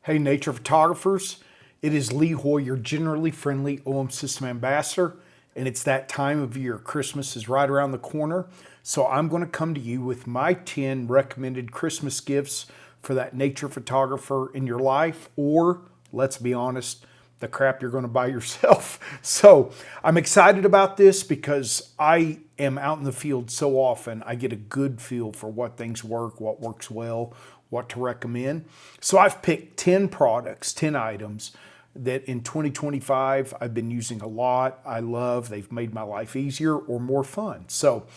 Hey, nature photographers, it is Lee Hoy, your generally friendly OM System Ambassador, and it's that time of year. Christmas is right around the corner, so I'm going to come to you with my 10 recommended Christmas gifts for that nature photographer in your life, or let's be honest, the crap you're going to buy yourself. So I'm excited about this because I am out in the field so often. I get a good feel for what things work, what works well, what to recommend. So I've picked 10 products, 10 items that in 2025 I've been using a lot. I love, they've made my life easier or more fun. So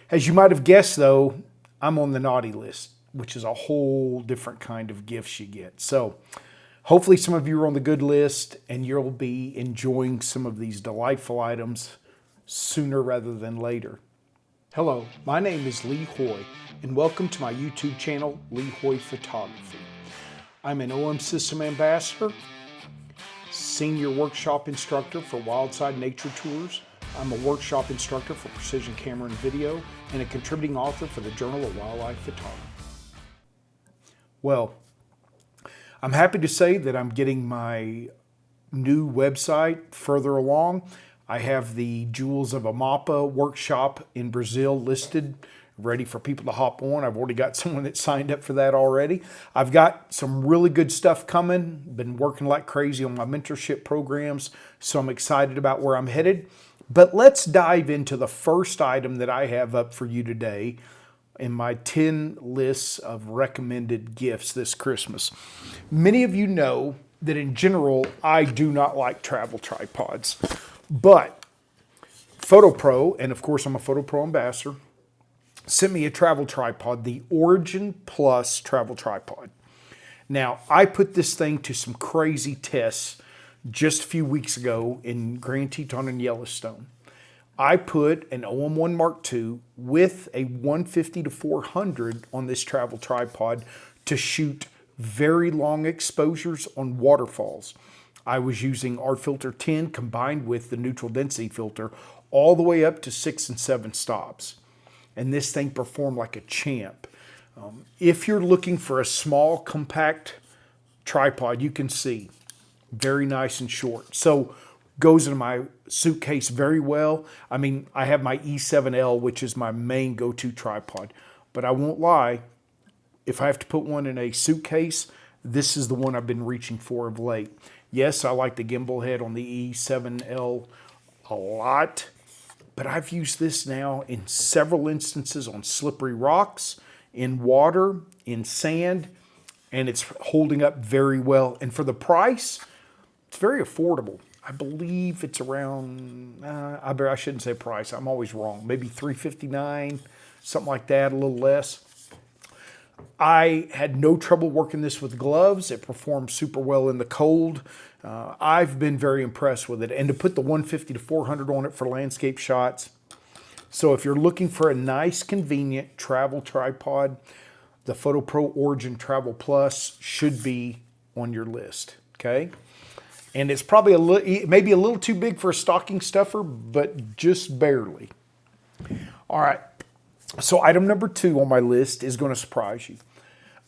as you might have guessed though, I'm on the naughty list, which is a whole different kind of gifts you get. So hopefully some of you are on the good list and you'll be enjoying some of these delightful items sooner rather than later. Hello, my name is Lee Hoy and welcome to my YouTube channel, Lee Hoy Photography. I'm an OM System Ambassador, Senior Workshop Instructor for Wildside Nature Tours. I'm a workshop instructor for Precision Camera and Video and a contributing author for the Journal of Wildlife Photography. Well, I'm happy to say that I'm getting my new website further along. I have the Jewels of Amapa workshop in Brazil listed, ready for people to hop on. I've already got someone that signed up for that already. I've got some really good stuff coming. Been working like crazy on my mentorship programs, so I'm excited about where I'm headed. But let's dive into the first item that I have up for you today in my 10 lists of recommended gifts this Christmas. Many of you know that in general, I do not like travel tripods, but PhotoPro, and of course I'm a PhotoPro ambassador, sent me a travel tripod, the Origin Plus travel tripod. Now, I put this thing to some crazy tests just a few weeks ago in Grand Teton and Yellowstone. I put an OM1 Mark II with a 150-400 on this travel tripod to shoot very long exposures on waterfalls. I was using Art Filter 10 combined with the neutral density filter all the way up to 6 and 7 stops. And this thing performed like a champ. If you're looking for a small, compact tripod, you can see very nice and short. So goes in my suitcase very well. I mean, I have my E7L, which is my main go-to tripod. But I won't lie, if I have to put one in a suitcase, this is the one I've been reaching for of late. Yes, I like the gimbal head on the E7L a lot, but I've used this now in several instances on slippery rocks, in water, in sand, and it's holding up very well. And for the price, it's very affordable. I believe it's around, I shouldn't say price, I'm always wrong, maybe $359, something like that, a little less. I had no trouble working this with gloves. It performed super well in the cold. I've been very impressed with it. And to put the 150-400 on it for landscape shots. So if you're looking for a nice, convenient travel tripod, the PhotoPro Origin Travel Plus should be on your list, okay? And it's probably maybe a little too big for a stocking stuffer, but just barely. All right. So item number 2 on my list is going to surprise you.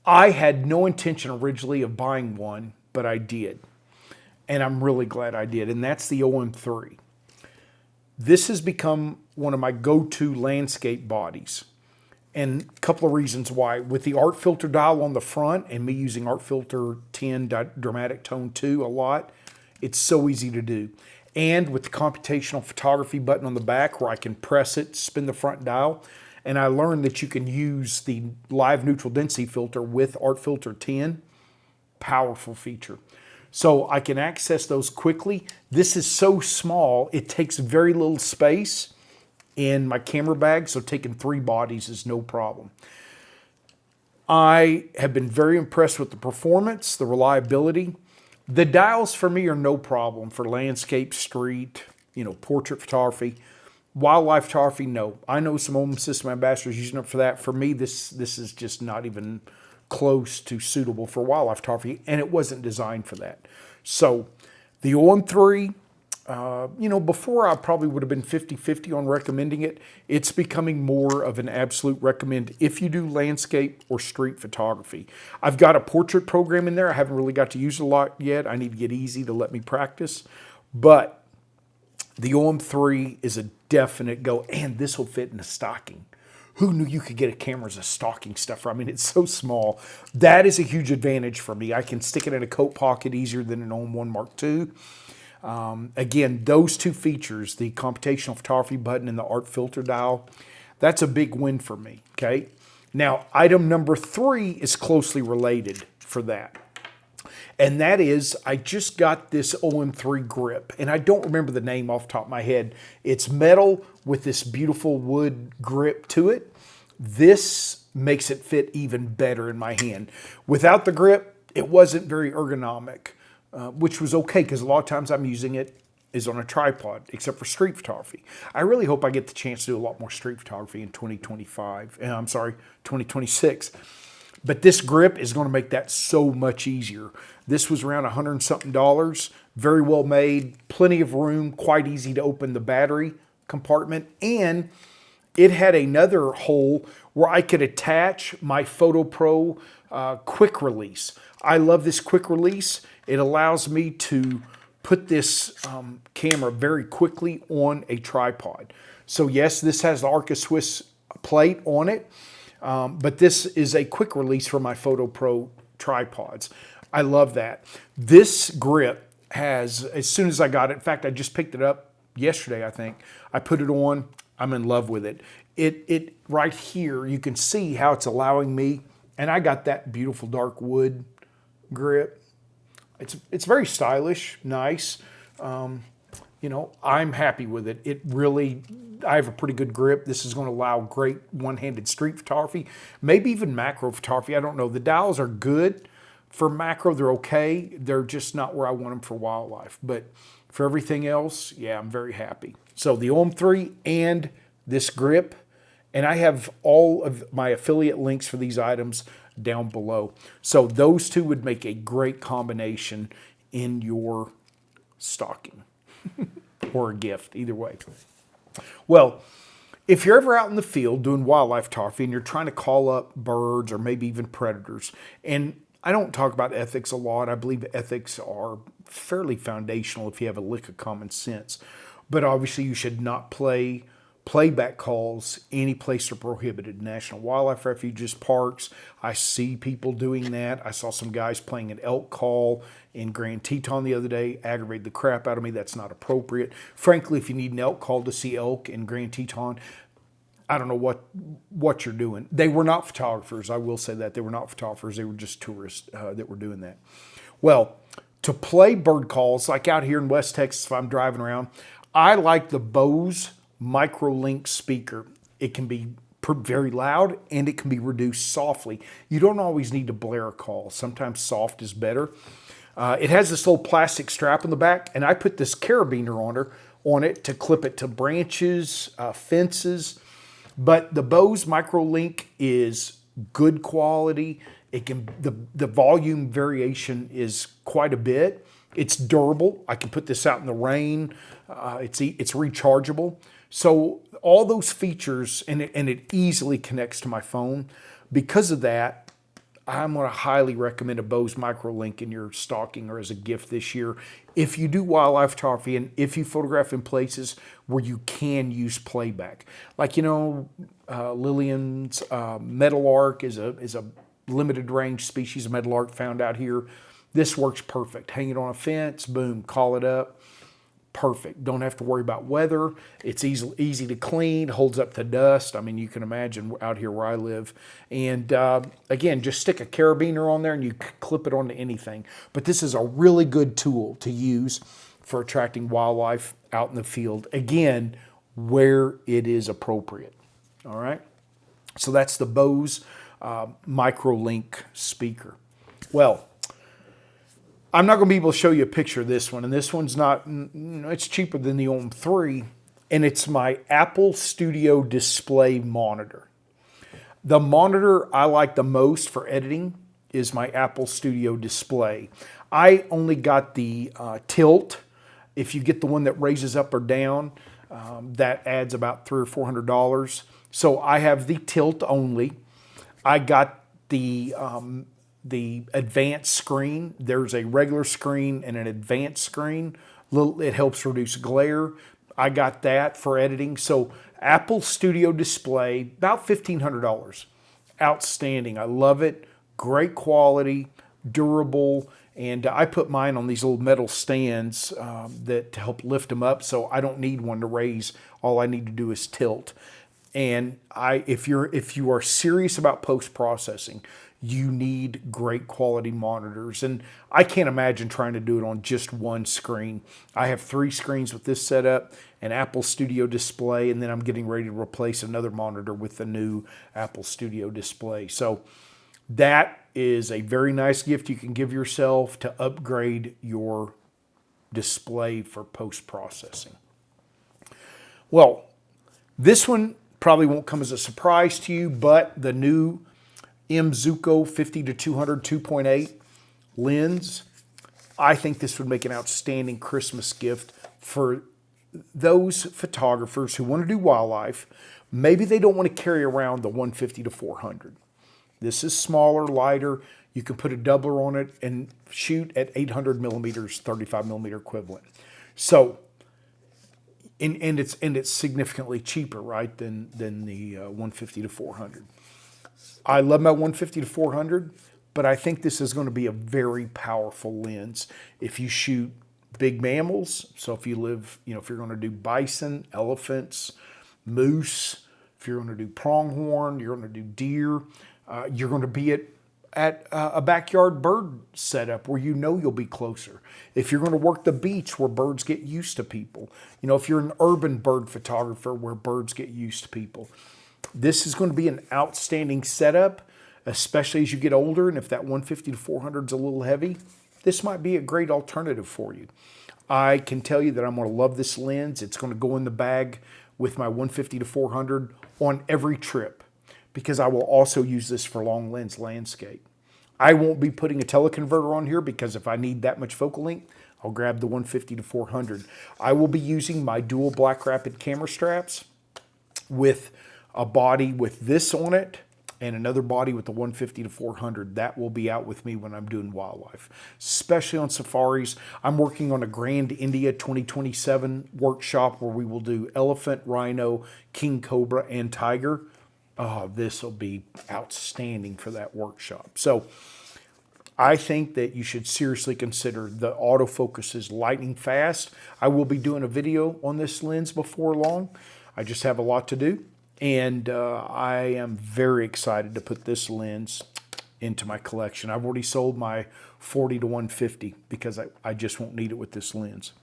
I had no intention originally of buying one, but I did. And I'm really glad I did. And that's the OM3. This has become one of my go-to landscape bodies. And a couple of reasons why. With the Art Filter dial on the front and me using Art Filter 10 Dramatic Tone 2 a lot, it's so easy to do. And with the computational photography button on the back where I can press it, spin the front dial, and I learned that you can use the live neutral density filter with Art Filter 10. Powerful feature. So I can access those quickly. This is so small, it takes very little space in my camera bag, so taking 3 bodies is no problem. I have been very impressed with the performance, the reliability. The dials for me are no problem for landscape, street, portrait photography. Wildlife photography, no. I know some OM System ambassadors using it for that. For me, this is just not even close to suitable for wildlife photography, and it wasn't designed for that. So the OM3, before I probably would have been 50-50 on recommending it. It's becoming more of an absolute recommend if you do landscape or street photography. I've got a portrait program in there. I haven't really got to use it a lot yet. I need to get easy to let me practice. But the OM3 is a definite go, and this will fit in a stocking. Who knew you could get a camera as a stocking stuffer? I mean, it's so small. That is a huge advantage for me. I can stick it in a coat pocket easier than an OM1 Mark II. Again, those two features, the computational photography button and the art filter dial, that's a big win for me, okay? Now, item number 3 is closely related for that. And that is, I just got this OM3 grip, and I don't remember the name off the top of my head. It's metal with this beautiful wood grip to it. This makes it fit even better in my hand. Without the grip, it wasn't very ergonomic, which was okay because a lot of times I'm using it is on a tripod, except for street photography. I really hope I get the chance to do a lot more street photography in 2026. But this grip is going to make that so much easier. This was around $100 and something, very well made, plenty of room, quite easy to open the battery compartment, and it had another hole where I could attach my Photo Pro quick release. I love this quick release. It allows me to put this camera very quickly on a tripod. So yes, this has the Arca Swiss plate on it, but this is a quick release for my Photo Pro tripods. I love that. This grip has, as soon as I got it, in fact, I just picked it up yesterday, I think. I put it on, I'm in love with it. It right here, you can see how it's allowing me, and I got that beautiful dark wood grip. It's very stylish, nice. I'm happy with it. I have a pretty good grip. This is going to allow great one-handed street photography, maybe even macro photography. I don't know. The dials are good for macro. They're okay. They're just not where I want them for wildlife. But for everything else, yeah, I'm very happy. So the OM3 and this grip, and I have all of my affiliate links for these items down below. So those two would make a great combination in your stocking or a gift, either way. Well, if you're ever out in the field doing wildlife photography and you're trying to call up birds or maybe even predators, and I don't talk about ethics a lot. I believe ethics are fairly foundational if you have a lick of common sense. But obviously you should not play playback calls any place are prohibited. National wildlife refuges, parks. I see people doing that. I saw some guys playing an elk call in Grand Teton the other day. Aggravated the crap out of me. That's not appropriate. Frankly, if you need an elk call to see elk in Grand Teton, I don't know what you're doing. They were not photographers. I will say that. They were not photographers. They were just tourists that were doing that. Well, to play bird calls, like out here in West Texas, if I'm driving around, I like the Bose MicroLink speaker. It can be very loud and it can be reduced softly. You don't always need to blare a call. Sometimes soft is better. It has this little plastic strap on the back, and I put this carabiner on it to clip it to branches, fences. But the Bose MicroLink is good quality. The volume variation is quite a bit. It's durable. I can put this out in the rain. It's rechargeable. So all those features, and it easily connects to my phone. Because of that, I'm going to highly recommend a Bose MicroLink in your stocking or as a gift this year. If you do wildlife photography and if you photograph in places where you can use playback. Like, Lillian's meadowlark is a limited range species of meadowlark found out here. This works perfect. Hang it on a fence, boom, call it up. Perfect. Don't have to worry about weather. It's easy to clean, holds up to dust. I mean, you can imagine out here where I live. And again, just stick a carabiner on there and you clip it onto anything. But this is a really good tool to use for attracting wildlife out in the field. Again, where it is appropriate. All right. So that's the Bose MicroLink speaker. Well, I'm not going to be able to show you a picture of this one, and this one's not, it's cheaper than the OM3, and it's my Apple Studio Display monitor. The monitor I like the most for editing is my Apple Studio Display. I only got the tilt. If you get the one that raises up or down, that adds about $300 or $400. So I have the tilt only. I got the advanced screen. There's a regular screen and an advanced screen. It helps reduce glare. I got that for editing. So Apple Studio Display, about $1,500. Outstanding. I love it. Great quality, durable. And I put mine on these little metal stands that to help lift them up, so I don't need one to raise. All I need to do is tilt. And if you are serious about post-processing, you need great quality monitors. And I can't imagine trying to do it on just one screen. I have 3 screens with this setup, an Apple Studio Display, and then I'm getting ready to replace another monitor with the new Apple Studio Display. So that is a very nice gift you can give yourself to upgrade your display for post-processing. Well, this one probably won't come as a surprise to you, but the new M.Zuiko 50-200 2.8 lens, I think this would make an outstanding Christmas gift for those photographers who want to do wildlife. Maybe they don't want to carry around the 150-400. This is smaller, lighter. You can put a doubler on it and shoot at 800 millimeters, 35 millimeter equivalent. So, and it's significantly cheaper, right, than the 150-400. I love my 150-400, but I think this is going to be a very powerful lens if you shoot big mammals. So if you live, if you're going to do bison, elephants, moose, if you're going to do pronghorn, you're going to do deer, you're going to be at a backyard bird setup where you'll be closer. If you're going to work the beach where birds get used to people, if you're an urban bird photographer where birds get used to people, this is going to be an outstanding setup, especially as you get older. And if that 150-400 is a little heavy, this might be a great alternative for you. I can tell you that I'm going to love this lens. It's going to go in the bag with my 150-400 on every trip, because I will also use this for long lens landscape. I won't be putting a teleconverter on here because if I need that much focal length, I'll grab the 150-400. I will be using my dual Black Rapid camera straps with a body with this on it and another body with the 150-400. That will be out with me when I'm doing wildlife, especially on safaris. I'm working on a Grand India 2027 workshop where we will do elephant, rhino, king cobra, and tiger. Oh, this will be outstanding for that workshop. So I think that you should seriously consider the autofocus is lightning fast. I will be doing a video on this lens before long. I just have a lot to do. And I am very excited to put this lens into my collection. I've already sold my 40-150 because I just won't need it with this lens.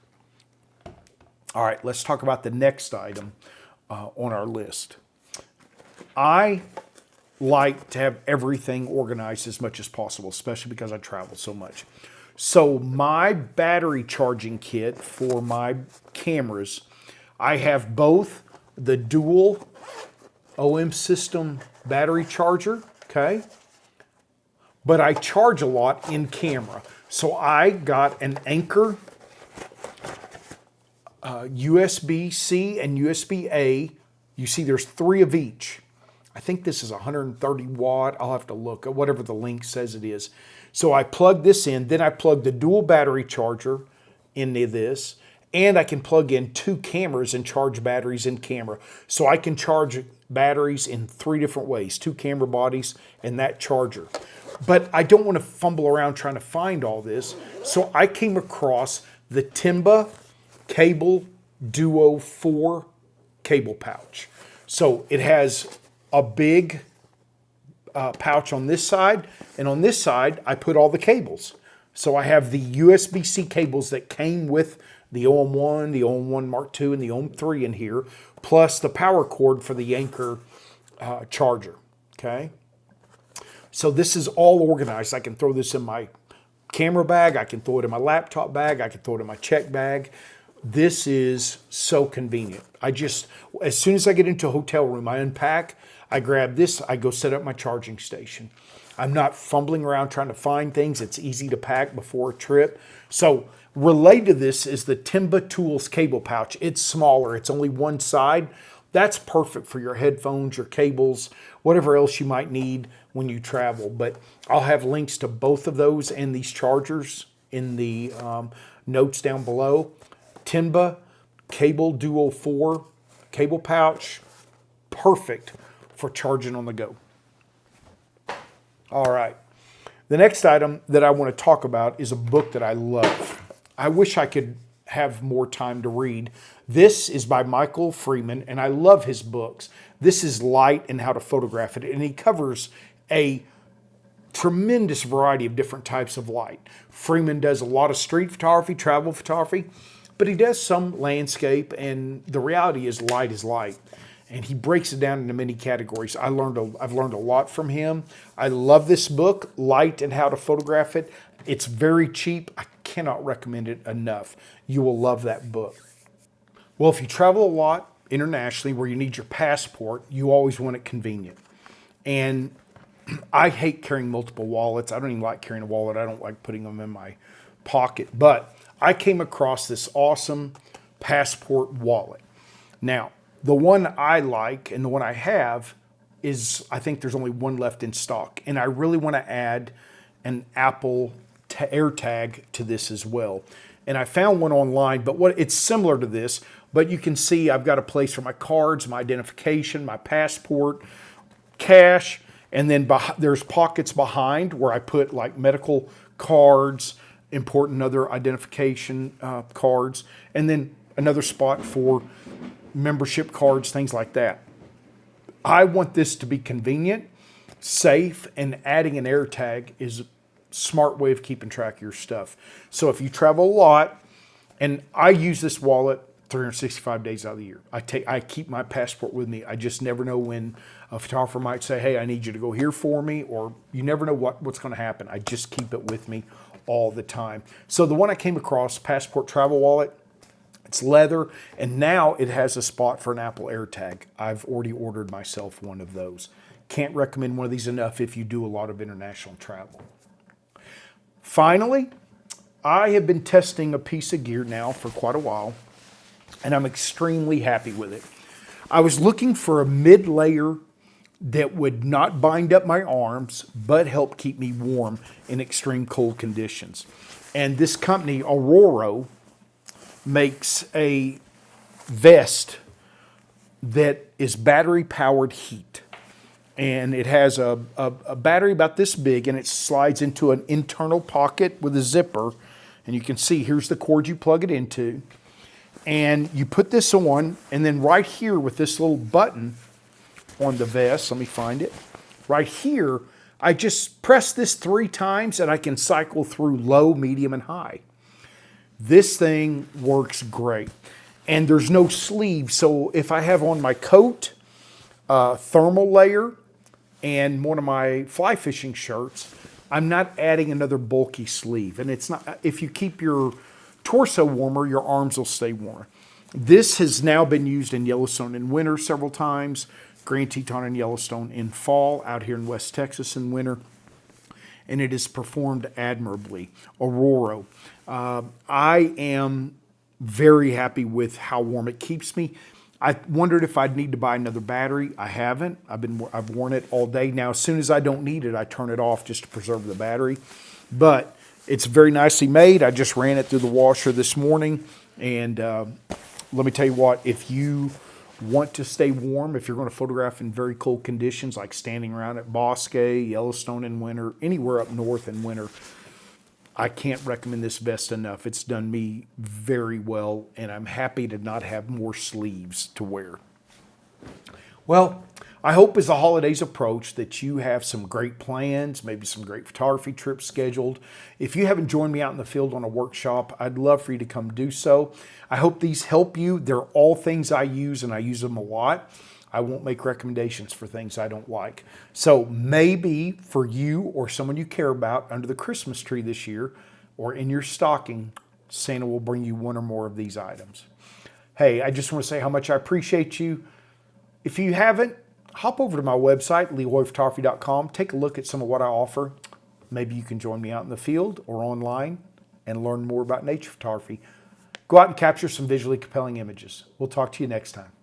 All right, let's talk about the next item on our list. I like to have everything organized as much as possible, especially because I travel so much. So my battery charging kit for my cameras, I have both the dual OM system battery charger, okay? But I charge a lot in camera. So I got an Anchor USB-C and USB-A. You see there's 3 of each. I think this is 130 watt. I'll have to look at whatever the link says it is. So I plug this in, then I plug the dual battery charger into this, and I can plug in 2 cameras and charge batteries in camera. So I can charge batteries in 3 different ways, 2 camera bodies and that charger. But I don't want to fumble around trying to find all this. So I came across the Timba Cable Duo 4 cable pouch. So it has a big pouch on this side, and on this side I put all the cables. So I have the USB-C cables that came with the OM1, the OM1 Mark II, and the OM3 in here, plus the power cord for the Anchor charger, okay? So this is all organized. I can throw this in my camera bag, I can throw it in my laptop bag, I can throw it in my check bag. This is so convenient. As soon as I get into a hotel room, I unpack, I grab this, I go set up my charging station. I'm not fumbling around trying to find things. It's easy to pack before a trip. So related to this is the Timba Tools cable pouch. It's smaller. It's only one side. That's perfect for your headphones, your cables, whatever else you might need when you travel. But I'll have links to both of those and these chargers in the notes down below. Timba Cable Duo 4 cable pouch, perfect for charging on the go. All right. The next item that I want to talk about is a book that I love. I wish I could have more time to read. This is by Michael Freeman, and I love his books. This is Light and How to Photograph It, and he covers a tremendous variety of different types of light. Freeman does a lot of street photography, travel photography, but he does some landscape, and the reality is light. And he breaks it down into many categories. I've learned a lot from him. I love this book, Light and How to Photograph It. It's very cheap. I cannot recommend it enough. You will love that book. Well, if you travel a lot internationally where you need your passport, you always want it convenient. And I hate carrying multiple wallets. I don't even like carrying a wallet. I don't like putting them in my pocket. But I came across this awesome passport wallet. Now, the one I like and the one I have is, I think there's only one left in stock. And I really want to add an Apple AirTag to this as well. And I found one online, but it's similar to this. But you can see I've got a place for my cards, my identification, my passport, cash, and then there's pockets behind where I put like medical cards, important other identification cards, and then another spot for membership cards, things like that. I want this to be convenient, safe, and adding an AirTag is a smart way of keeping track of your stuff. So if you travel a lot, and I use this wallet 365 days out of the year. I keep my passport with me. I just never know when a photographer might say, hey, I need you to go here for me, or you never know what's going to happen. I just keep it with me all the time. So the one I came across, Passport Travel Wallet, it's leather, and now it has a spot for an Apple AirTag. I've already ordered myself one of those. Can't recommend one of these enough if you do a lot of international travel. Finally, I have been testing a piece of gear now for quite a while, and I'm extremely happy with it. I was looking for a mid-layer that would not bind up my arms, but help keep me warm in extreme cold conditions. And this company, Aurora, makes a vest that is battery-powered heat. And it has a battery about this big, and it slides into an internal pocket with a zipper. And you can see, here's the cord you plug it into. And you put this on, and then right here with this little button on the vest, let me find it. Right here, I just press this 3 times, and I can cycle through low, medium, and high. This thing works great. And there's no sleeve, so if I have on my coat, thermal layer, and one of my fly fishing shirts, I'm not adding another bulky sleeve. And it's not, if you keep your torso warmer, your arms will stay warmer. This has now been used in Yellowstone in winter several times, Grand Teton and Yellowstone in fall, out here in West Texas in winter, and it has performed admirably. Aurora. I am very happy with how warm it keeps me. I wondered if I'd need to buy another battery. I haven't. I've worn it all day. Now, as soon as I don't need it, I turn it off just to preserve the battery. But it's very nicely made. I just ran it through the washer this morning. And let me tell you what, if you want to stay warm, if you're going to photograph in very cold conditions, like standing around at Bosque, Yellowstone in winter, anywhere up north in winter, I can't recommend this vest enough. It's done me very well, and I'm happy to not have more sleeves to wear. Well, I hope as the holidays approach that you have some great plans, maybe some great photography trips scheduled. If you haven't joined me out in the field on a workshop, I'd love for you to come do so. I hope these help you. They're all things I use, and I use them a lot. I won't make recommendations for things I don't like. So maybe for you or someone you care about under the Christmas tree this year or in your stocking, Santa will bring you one or more of these items. Hey, I just want to say how much I appreciate you. If you haven't, hop over to my website, leroyphotography.com. Take a look at some of what I offer. Maybe you can join me out in the field or online and learn more about nature photography. Go out and capture some visually compelling images. We'll talk to you next time.